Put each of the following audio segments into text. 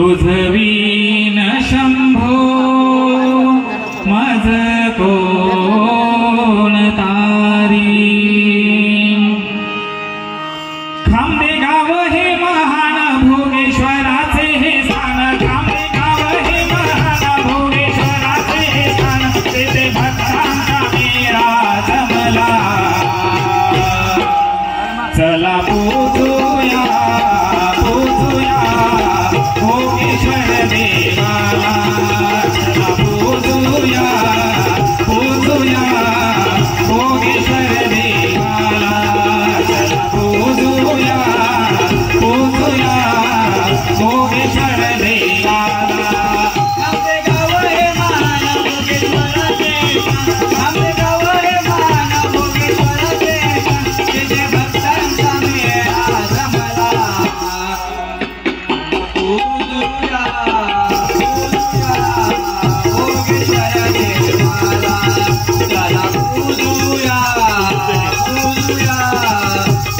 तुझवीन शंभो मज कोण तारी। खांबेगाव हे महान भोगेश्वराचे हे स्थान, खांबेगाव हे महान भोगेश्वराचे हे स्थान, तेथे भक्तांचा मेळा जमला। चला पूजूया पूजूया भोगेश्वर देवाला, चला पूजूया पूजूया भोगेश्वर देवाला, चला पूजूया पूजूया भोगेश्वर देवाला। खांबेगाव हे महान भोगेश्वराचे स्थान, खांबेगाव हे महान भोगेश्वराचे स्थान, तेथे भक्तांचा मेळा जमला। पूजूया पूजूया भोगेश्वर देवाला, चला पूजूया पूजूया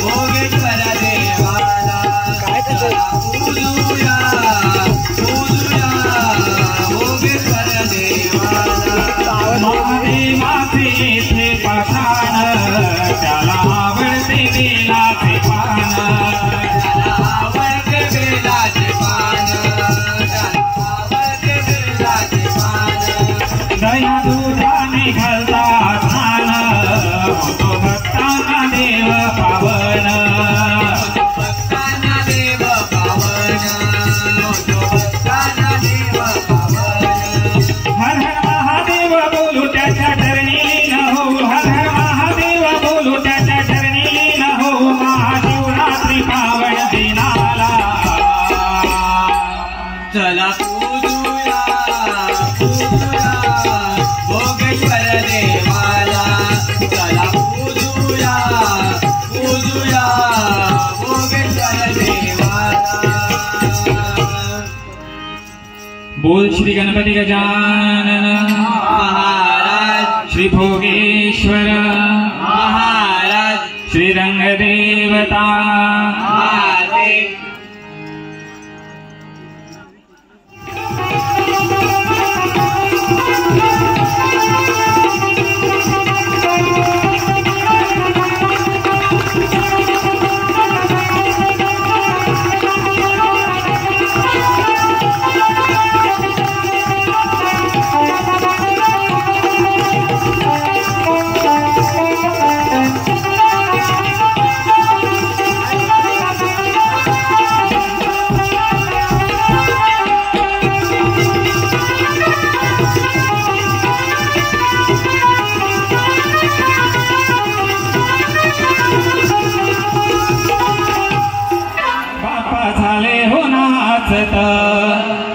भोगेश्वर देवाला, चला पूजूया पूजूया भोगेश्वर देवाला। महादेवाचे येथे पाषाण, त्याला आवडते बेलाचे पान, त्याला आवडते बेलाचे पान, त्याला आवडते बेलाचे पान। दया दुधाने घालतात स्नान, होतो भक्तांना देव पावन, होतो भक्तांना देव पावन, होतो भक्तांना देव पावन। हर हर महादेव बोलू त्याच्या चरणी लीन होऊ, हर हर महादेव बोलू त्याच्या चरणी लीन होऊ, महाशिवरात्री पावन दिनाला। चला पूजूया पूजूया भोगेश्वर देवाला, चला पूजूया पूजूया भोगेश्वर देवाला। बोल श्री गणपती गजानन महाराज, श्री भोगेश्वर महाराज, श्री रंगदेवता महादेव।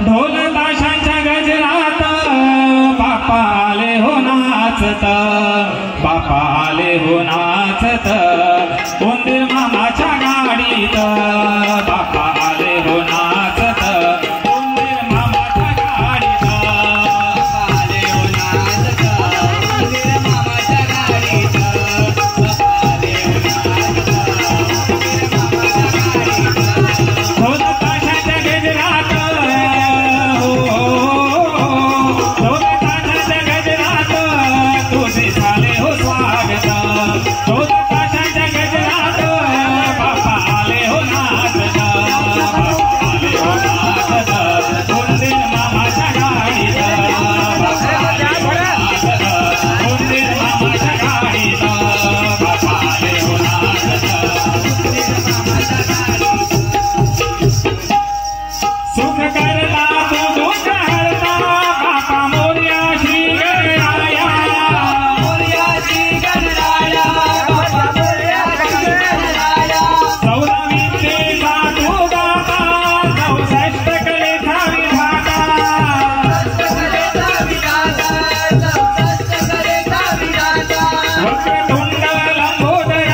ढोल ताशांच्या गजरात बाप्पा आले हो नाचत, बाप्पा आले हो नाचत, उंदीर मामाच्या गाडीत बाप्पा आले हो नाचत, उंदीर मामाच्या गाडीत बाप्पा आले हो नाचत, उंदीर मामाच्या गाडीत बाप्पा आले हो नाचत, उंदीर मामाच्या गाडीत। ढोल ताशांच्या गजरात ढोल ताशांच्या गजरात तुझे झाले हो स्वागत, ढोल ताशांच्या गजरात बाप्पा आले हो नाचत, बाप्पा आले हो नाचत, उंदीर मामाच्या गाडीत बाप्पा आले हो नाचत, उंदीर मामाच्या गाडीत बाप्पा आले हो नाचत, उंदीर मामाच्या गाडीत। सुख करता तू दुःख हरता बाप्पा मोरया श्री गणराया, मोरया श्री गणराया, बाप्पा मोरया श्री गणराया। 14 विद्येचा तू दाता, 64 कलेचा विधाता, 64 कलेचा विधाता, 64 कलेचा विधाता। वक्रतुंड लंबोदर,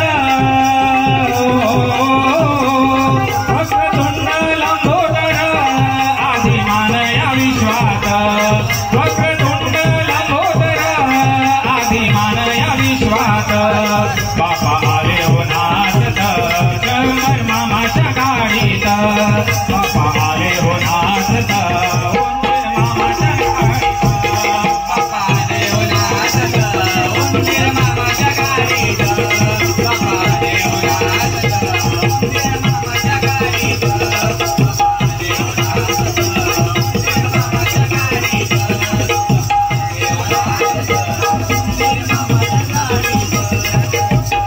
वक्रतुंड लंबोदर, आदिमान या विश्वात, वक्रतुंड लंबोदर, आदिमान या विश्वात, बाप्पा आले हो नाचत, मामाच्या गाडीत। बाप्पा आले हो नाचत उंदीर मामाच्या गाडीत बाप्पा आले हो नाचत उंदीर मामाच्या गाडीत बाप्पा आले हो नाचत उंदीर मामाच्या गाडीत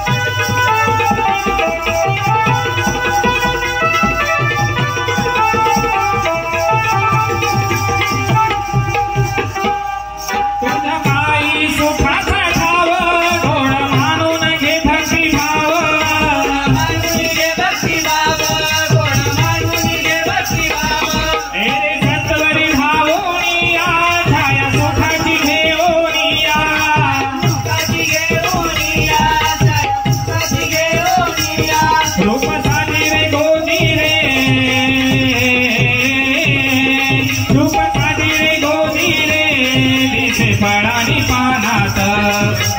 फळानी पानात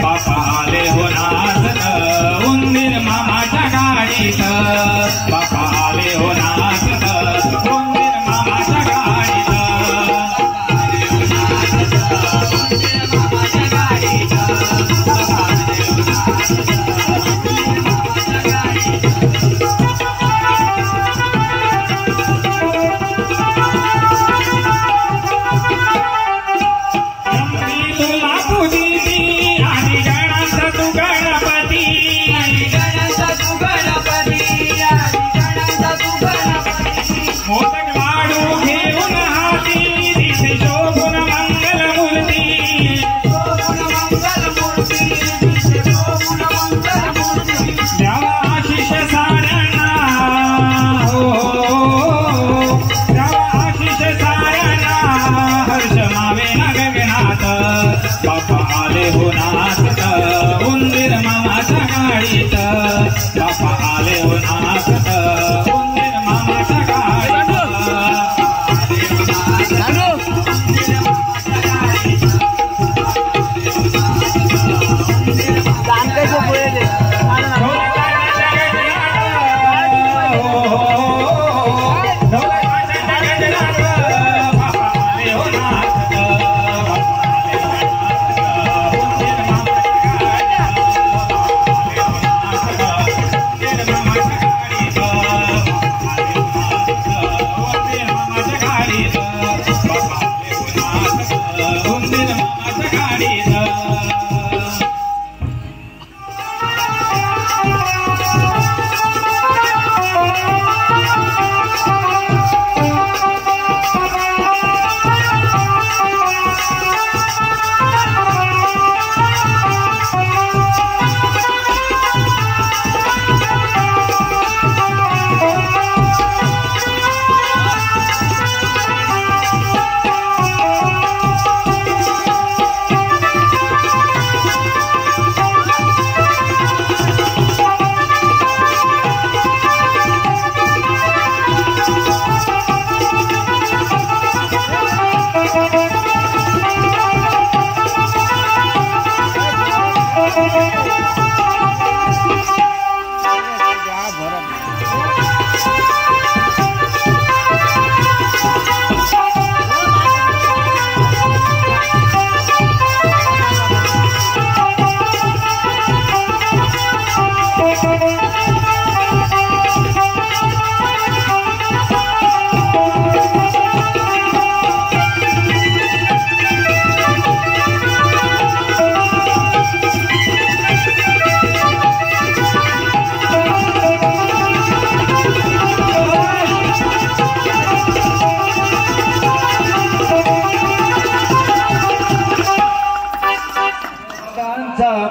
बाप्पा आले हो नाचत उंदीर मामाच्या गाडीत बाप्पा आले हो नाचत उंदीर मामाच्या गाडीत उंदीर मामाच्या गाडीत बाप्पा आले हो नाचत उंदीर मामाच्या गाडीत मोदक लाडू घेऊन हाती दिसे शोभून मंगल मूर्ती द्यावा आशिष साऱ्यांना हो द्यावा आशिष साऱ्यांना हर्ष मावे ना गगनात बाप्पा आले हो नाचत उंदीर मामाच्या गाडीत बाप्पा आले हो नाचत उंदीर मामाच्या गाडीत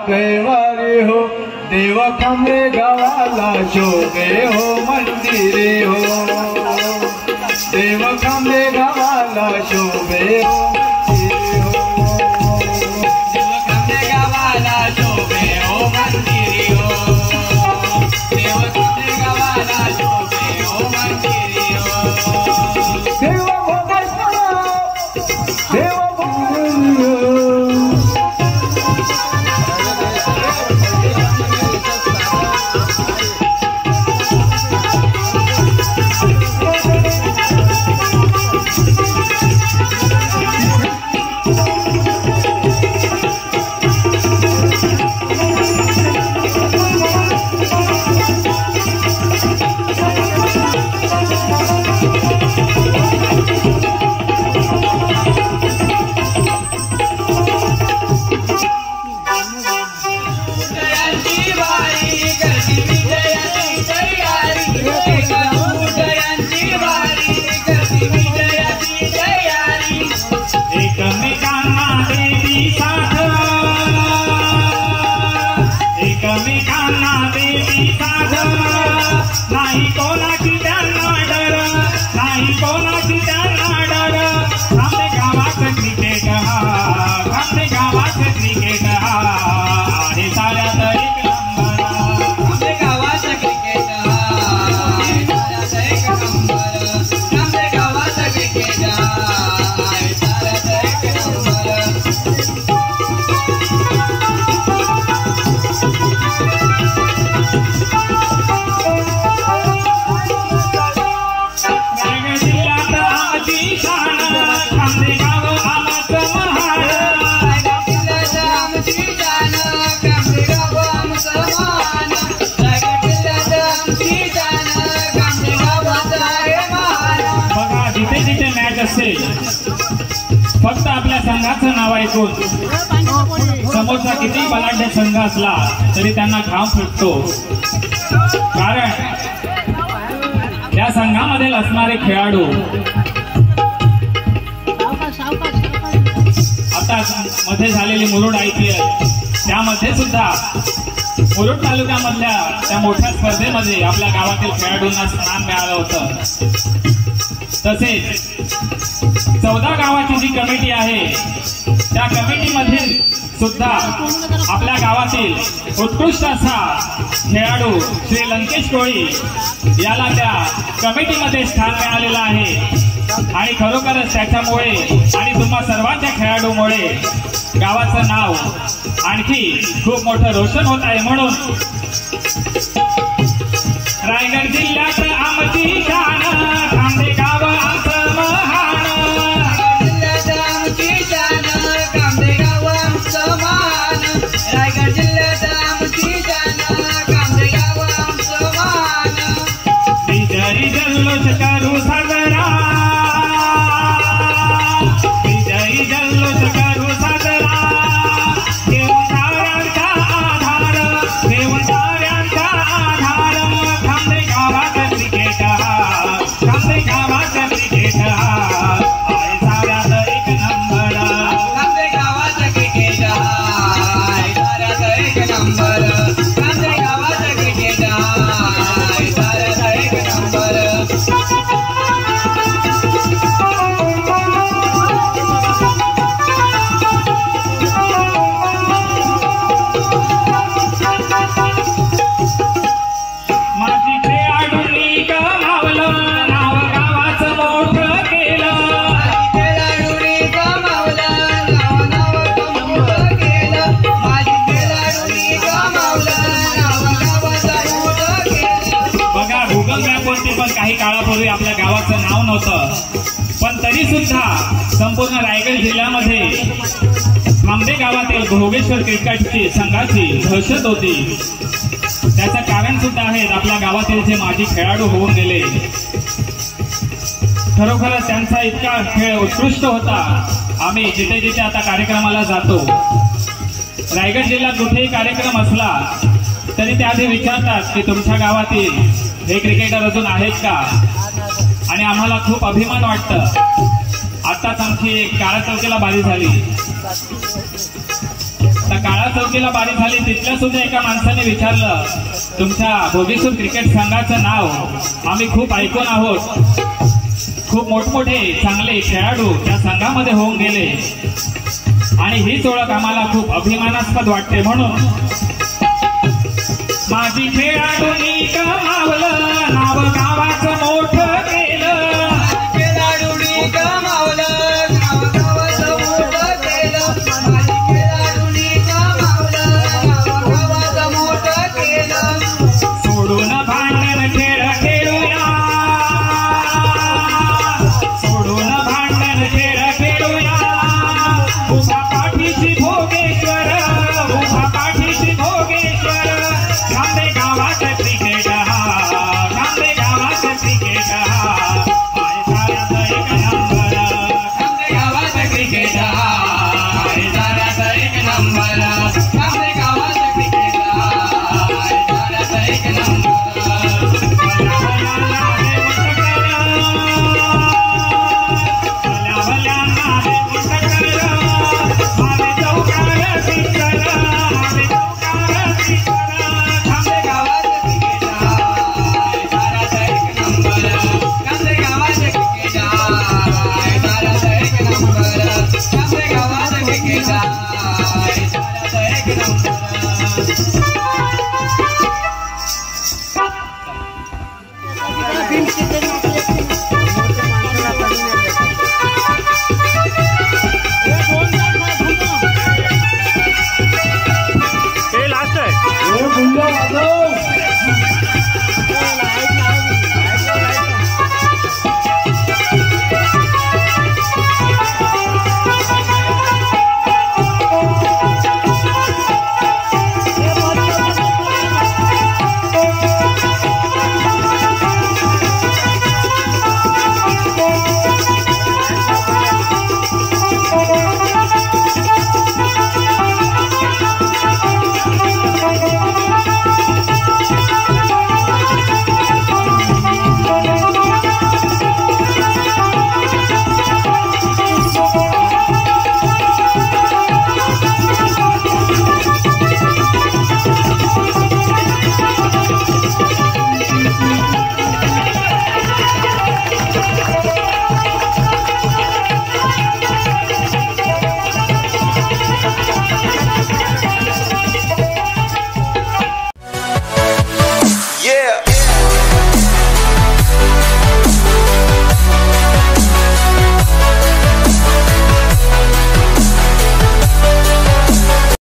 कैवारी हो देव खांबे गावाला शोभे हो मंदिरे हो देव खांबे गावाला शोभे हो देव खांबे गावाला शोभे हो मंदिरे हो देव खांबे गावाला शोभे हो मंदिरे हो देव नसेल, फक्त आपल्या संघाचं नाव ऐकून समोरचा किती बलाढ्य संघ असला तरी त्यांना घाम फुटतो. कारण या संघामधील असणारे खेळाडू आता मध्ये झालेली मुरुड IPL त्यामध्ये सुद्धा मुरुड तालुक्यामधल्या त्या मोठ्या स्पर्धेमध्ये आपल्या गावातील खेळाडूंना स्थान मिळालं होतं. तसेच 14 गावाची जी कमिटी आहे त्या कमिटीमध्ये सुद्धा आपल्या गावातील उत्कृष्ट असा खेळाडू श्री लंकेश कोळी याला त्या कमिटीमध्ये स्थान मिळालेलं आहे. आणि खरोखरच त्याच्यामुळे आणि तुम्हा सर्वांच्या खेळाडूमुळे गावाचं नाव आणखी खूप मोठं रोशन होत आहे. म्हणून रायगड जिल्ह्यात आमची शान, खांदेगाव आमचं महान. आमची शान, खांदेगाव आमचं महान. रायगड जिल्ह्यात आमची शान, खांदेगाव आमचं महान. विजयी जल्लोष करू साजरा, विजयी जल्लोष करू साजरा. देऊन ताऱ्यांचा आधार, देऊन ताऱ्यांचा आधार. खांदेगावात क्रिकेट हा, खांदेगावात क्रिकेट हा आहे साऱ्यात एक नंबर. खांदेगावात क्रिकेट आहे साऱ्यात एक नंबर. खांदेगावात क्रिकेट आहे साऱ्यात एक नंबर. माझी खेळाडूंनी कमावलं नाव गावाचं मोठं केलं. खेळाडूंनी कमावलं नाव मोठं केलं. माझी खेळाडूंनी कमावलं नाव गावाचं मोठं केलं. बघा गुगल मॅपवरती पण काही काळापूर्वी आपल्या गावाचं नाव नव्हतं, पण तरी सुद्धा संपूर्ण रायगड जिल्ह्यामध्ये खांबे गावातील भोगेश्वर क्रिकेटची संघाची दहशत होती. त्याचं कारण सुद्धा आहे आपल्या गावातील जे माजी खेळाडू होऊन गेले. खरोखरच त्यांचा इतका खेळ उत्कृष्ट होता. आम्ही जिथे जिथे आता कार्यक्रमाला जातो, रायगड जिल्ह्यात कुठेही कार्यक्रम असला तरी ते आधी विचारतात की तुमच्या गावातील हे क्रिकेटर अजून आहेत का. आणि आम्हाला खूप अभिमान वाटतं. आताच आमची एक काळा चौकीला बारी झाली. त्या काळा चौकीला बारी झाली तिथल्या सुद्धा एका माणसाने विचारलं, तुमच्या भोगेश्वर क्रिकेट संघाचं नाव आम्ही खूप ऐकून आहोत. खूप मोठमोठे चांगले खेळाडू त्या संघामध्ये होऊन गेले आणि हीच ओळख आम्हाला खूप अभिमानास्पद वाटते. म्हणून माझी खेळाडूंनी